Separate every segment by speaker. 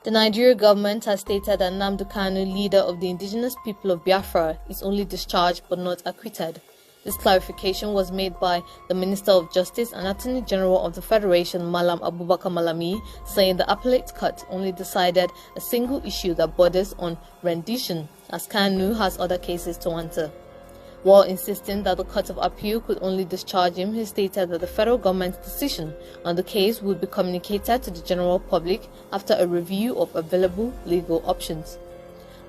Speaker 1: The Nigerian government has stated that Nnamdi Kanu, leader of the indigenous people of Biafra, is only discharged but not acquitted. This clarification was made by the Minister of Justice and Attorney General of the Federation, Malami, saying the appellate court only decided a single issue that borders on rendition, as Kanu has other cases to answer. While insisting that the Court of Appeal could only discharge him, he stated that the federal government's decision on the case would be communicated to the general public after a review of available legal options.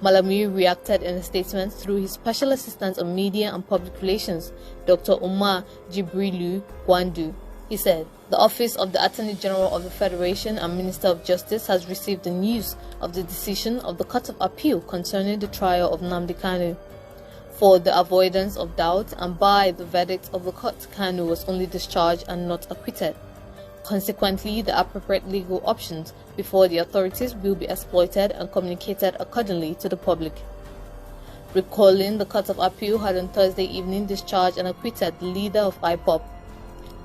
Speaker 1: Malami reacted in a statement through his special assistant on media and public relations, Dr. Umar Jibrilu Gwandu. He said, "The Office of the Attorney General of the Federation and Minister of Justice has received the news of the decision of the Court of Appeal concerning the trial of Nnamdi Kanu. For the avoidance of doubt and by the verdict of the court, Kanu was only discharged and not acquitted. Consequently, the appropriate legal options before the authorities will be exploited and communicated accordingly to the public." Recalling, the Court of Appeal had on Thursday evening discharged and acquitted the leader of IPOB.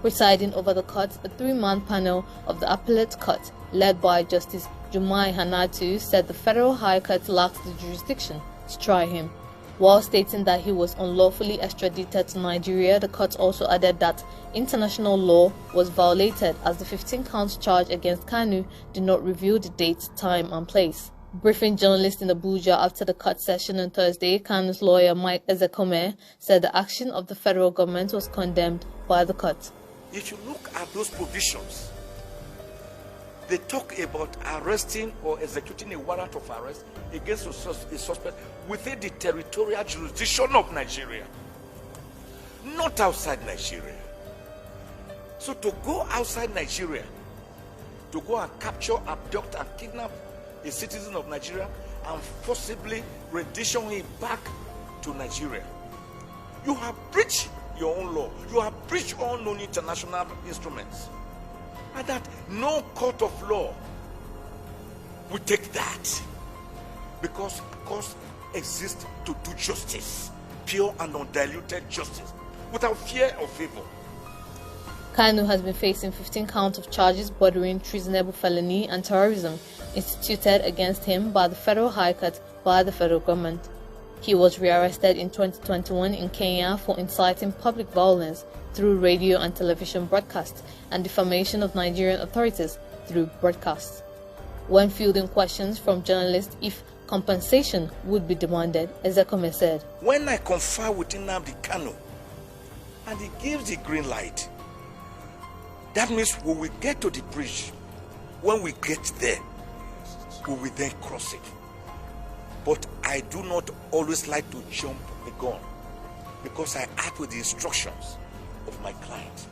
Speaker 1: Presiding over the court, a 3-man panel of the appellate court, led by Justice Jumai Hanatu, said the Federal High Court lacks the jurisdiction to try him. While stating that he was unlawfully extradited to Nigeria, the court also added that international law was violated as the 15-count charge against Kanu did not reveal the date, time and place. Briefing journalists in Abuja after the court session on Thursday, Kanu's lawyer Mike Ezekome said the action of the federal government was condemned by the court.
Speaker 2: If you look at those provisions, they talk about arresting or executing a warrant of arrest against a suspect within the territorial jurisdiction of Nigeria, not outside Nigeria. So to go outside Nigeria, to go and capture, abduct and kidnap a citizen of Nigeria and forcibly rendition him back to Nigeria, you have breached your own law. You have breached all known international instruments. And that no court of law will take that, because courts exist to do justice, pure and undiluted justice, without fear or favor.
Speaker 1: Kanu has been facing 15 counts of charges bordering treasonable felony and terrorism instituted against him by the Federal High Court by the federal government. He was rearrested in 2021 in Kenya for inciting public violence through radio and television broadcasts and defamation of Nigerian authorities through broadcasts. When fielding questions from journalists if compensation would be demanded, Ezekome said,
Speaker 2: "When I confer with Nnamdi Kanu and he gives the green light, that means when we get to the bridge, when we get there, we will then cross it. But I do not always like to jump the gun, because I act with the instructions of my client."